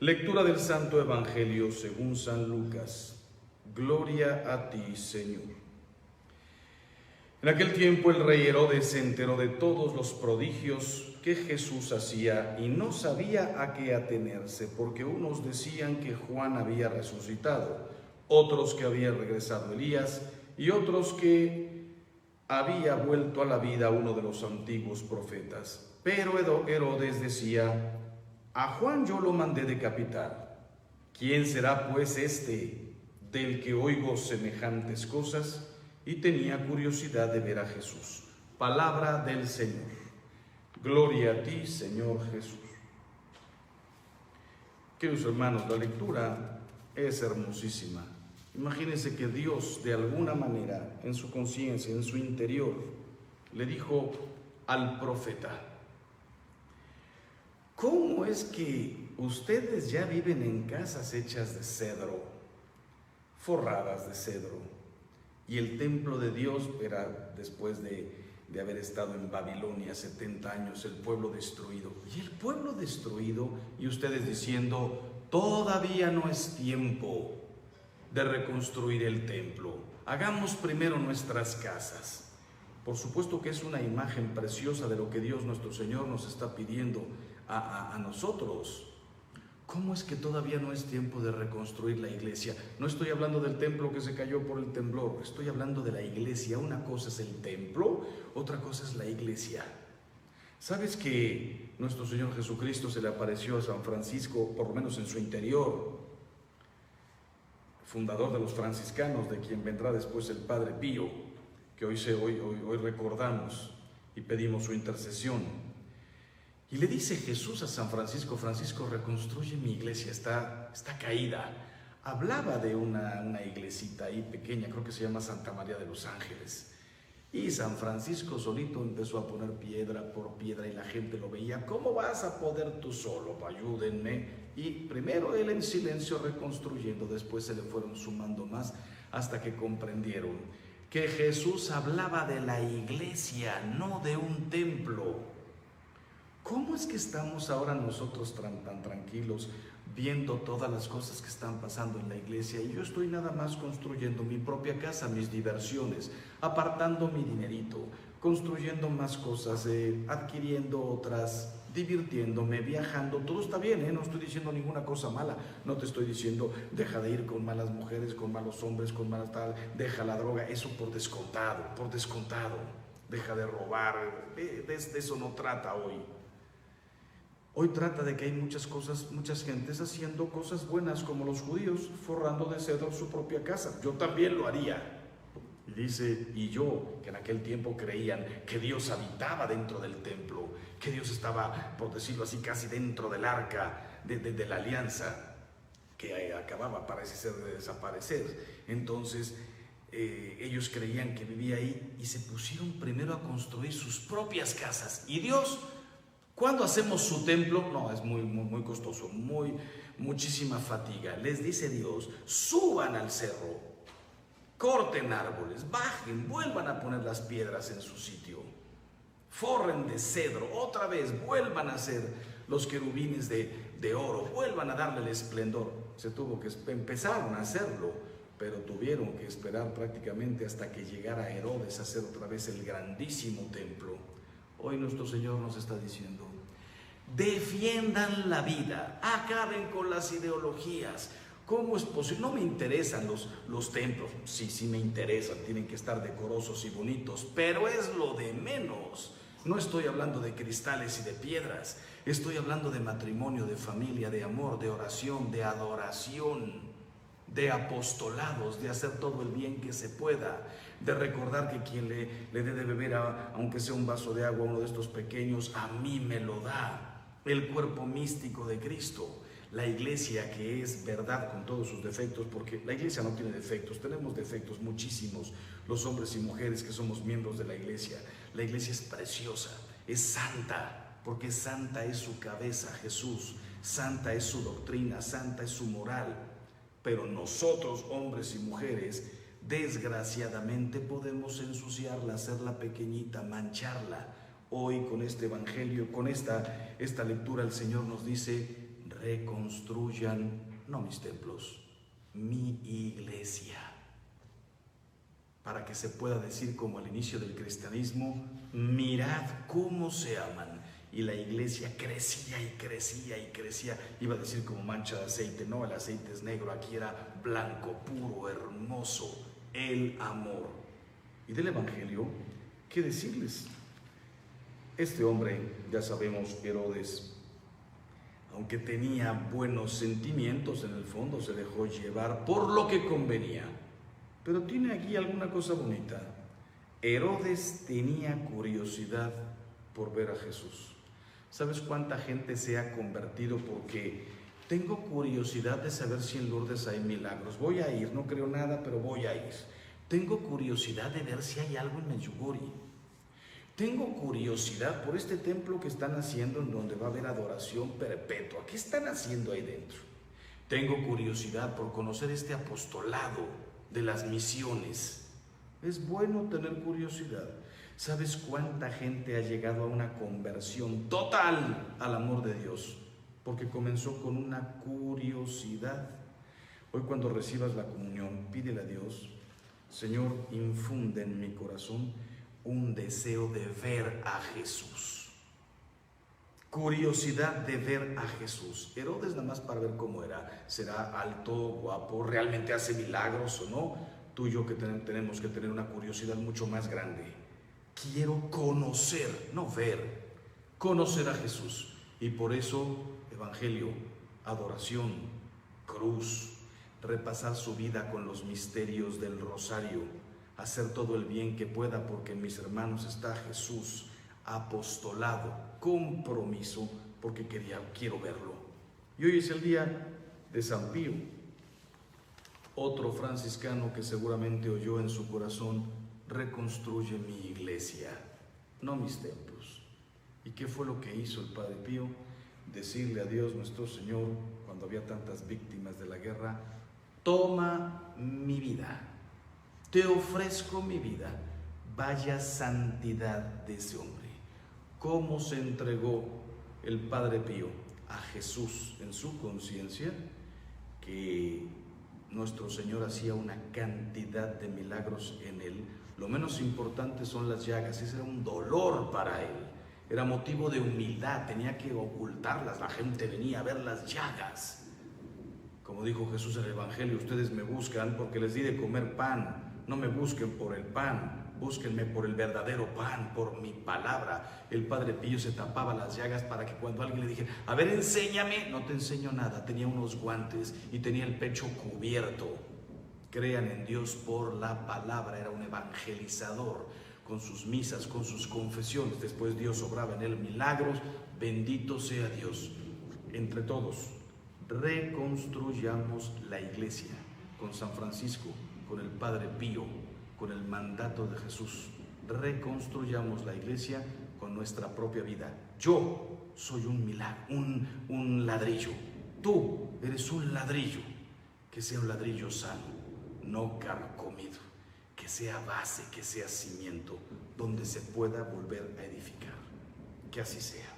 Lectura del Santo Evangelio según San Lucas. Gloria a ti, Señor. En aquel tiempo el rey Herodes se enteró de todos los prodigios que Jesús hacía y no sabía a qué atenerse, porque unos decían que Juan había resucitado, otros que había regresado Elías y otros que había vuelto a la vida uno de los antiguos profetas. Pero Herodes decía: a Juan yo lo mandé decapitar. ¿Quién será pues este del que oigo semejantes cosas? Y tenía curiosidad de ver a Jesús. Palabra del Señor. Gloria a ti, Señor Jesús. Queridos hermanos, la lectura es hermosísima. Imagínense que Dios, de alguna manera, en su conciencia, en su interior, le dijo al profeta: ¿cómo es que ustedes ya viven en casas hechas de cedro, forradas de cedro? Y el templo de Dios era después de haber estado en Babilonia 70 años, el pueblo destruido. Y el pueblo destruido, y ustedes diciendo: todavía no es tiempo de reconstruir el templo. Hagamos primero nuestras casas. Por supuesto que es una imagen preciosa de lo que Dios nuestro Señor nos está pidiendo a nosotros. ¿Cómo es que todavía no es tiempo de reconstruir la iglesia? No estoy hablando del templo que se cayó por el temblor, estoy hablando de la iglesia. Una cosa es el templo, otra cosa es la iglesia. ¿Sabes que nuestro Señor Jesucristo se le apareció a San Francisco, por lo menos en su interior, fundador de los franciscanos, de quien vendrá después el Padre Pío, que hoy recordamos y pedimos su intercesión? Y le dice Jesús a San Francisco: Francisco, reconstruye mi iglesia, está caída. Hablaba de una iglesita ahí pequeña, creo que se llama Santa María de los Ángeles. Y San Francisco solito empezó a poner piedra por piedra y la gente lo veía. ¿Cómo vas a poder tú solo? Ayúdenme. Y primero él en silencio reconstruyendo, después se le fueron sumando más hasta que comprendieron que Jesús hablaba de la iglesia, no de un templo. ¿Cómo es que estamos ahora nosotros tan tranquilos viendo todas las cosas que están pasando en la iglesia? Y yo estoy nada más construyendo mi propia casa, mis diversiones, apartando mi dinerito, construyendo más cosas, adquiriendo otras, divirtiéndome, viajando. Todo está bien, no estoy diciendo ninguna cosa mala. No te estoy diciendo deja de ir con malas mujeres, con malos hombres, con malas tal, deja la droga. Eso por descontado, por descontado. Deja de robar, de eso no trata hoy. Hoy trata de que hay muchas gentes haciendo cosas buenas, como los judíos, forrando de cedro su propia casa. Yo también lo haría. Y dice: y yo, que en aquel tiempo creían que Dios habitaba dentro del templo, que Dios estaba, por decirlo así, casi dentro del arca de la alianza, que acababa, parece ser, de desaparecer. Entonces, ellos creían que vivía ahí y se pusieron primero a construir sus propias casas. Y Dios, ¿cuándo hacemos su templo? No, es muy costoso, muchísima fatiga. Les dice Dios: suban al cerro, corten árboles, bajen, vuelvan a poner las piedras en su sitio, forren de cedro, otra vez vuelvan a hacer los querubines de oro, vuelvan a darle el esplendor. Se tuvo que empezaron a hacerlo, pero tuvieron que esperar prácticamente hasta que llegara Herodes a hacer otra vez el grandísimo templo. Hoy nuestro Señor nos está diciendo: defiendan la vida, acaben con las ideologías. ¿Cómo es posible? No me interesan los templos. Sí me interesan, tienen que estar decorosos y bonitos, pero es lo de menos. No estoy hablando de cristales y de piedras, estoy hablando de matrimonio, de familia, de amor, de oración, de adoración, de apostolados, de hacer todo el bien que se pueda, de recordar que quien le dé de beber, aunque sea un vaso de agua, a uno de estos pequeños, a mí me lo da. El cuerpo místico de Cristo, la iglesia, que es verdad con todos sus defectos, porque la iglesia no tiene defectos, tenemos defectos muchísimos, los hombres y mujeres que somos miembros de la iglesia. La iglesia es preciosa, es santa, porque santa es su cabeza, Jesús, santa es su doctrina, santa es su moral. Pero nosotros, hombres y mujeres, desgraciadamente podemos ensuciarla, hacerla pequeñita, mancharla. Hoy con este evangelio, con esta lectura, el Señor nos dice: reconstruyan, no mis templos, mi iglesia, para que se pueda decir como al inicio del cristianismo, mirad cómo se aman. Y la iglesia crecía y crecía y crecía. Iba a decir como mancha de aceite, no, el aceite es negro, aquí era blanco, puro, hermoso, el amor. Y del Evangelio, ¿qué decirles? Este hombre, ya sabemos, Herodes, aunque tenía buenos sentimientos, en el fondo se dejó llevar por lo que convenía. Pero tiene aquí alguna cosa bonita. Herodes tenía curiosidad por ver a Jesús. ¿Sabes cuánta gente se ha convertido porque tengo curiosidad de saber si en Lourdes hay milagros? Voy a ir, no creo nada, pero voy a ir. Tengo curiosidad de ver si hay algo en Medjugorje. Tengo curiosidad por este templo que están haciendo en donde va a haber adoración perpetua. ¿Qué están haciendo ahí dentro? Tengo curiosidad por conocer este apostolado de las misiones. Es bueno tener curiosidad. ¿Sabes cuánta gente ha llegado a una conversión total al amor de Dios? Porque comenzó con una curiosidad. Hoy cuando recibas la comunión, pídele a Dios, Señor, infunde en mi corazón un deseo de ver a Jesús. Curiosidad de ver a Jesús. Herodes nada más para ver cómo era. ¿Será alto, guapo, realmente hace milagros o no? Tú y yo que tenemos que tener una curiosidad mucho más grande. Quiero conocer, no ver, conocer a Jesús. Y por eso, evangelio, adoración, cruz, repasar su vida con los misterios del rosario, hacer todo el bien que pueda porque en mis hermanos está Jesús, apostolado, compromiso, porque quiero verlo. Y hoy es el día de San Pío, otro franciscano que seguramente oyó en su corazón, reconstruye mi iglesia, no mis templos. ¿Y qué fue lo que hizo el Padre Pío? Decirle a Dios nuestro Señor, cuando había tantas víctimas de la guerra, toma mi vida, te ofrezco mi vida, vaya santidad de ese hombre. ¿Cómo se entregó el Padre Pío a Jesús en su conciencia? Que nuestro Señor hacía una cantidad de milagros en él. Lo menos importante son las llagas. Ese era un dolor para él. Era motivo de humildad, tenía que ocultarlas. La gente venía a ver las llagas. Como dijo Jesús en el Evangelio, ustedes me buscan porque les di de comer pan. No me busquen por el pan, búsquenme por el verdadero pan, por mi palabra. El Padre Pío se tapaba las llagas para que cuando alguien le dijera, a ver, enséñame, no te enseño nada. Tenía unos guantes y tenía el pecho cubierto. Crean en Dios por la palabra, era un evangelizador con sus misas, con sus confesiones. Después Dios obraba en él milagros. Bendito sea Dios. Entre todos, reconstruyamos la iglesia con San Francisco, con el Padre Pío, con el mandato de Jesús. Reconstruyamos la iglesia con nuestra propia vida. Yo soy un milagro, un ladrillo. Tú eres un ladrillo. Que sea un ladrillo sano, no carcomido. Que sea base, que sea cimiento, donde se pueda volver a edificar. Que así sea.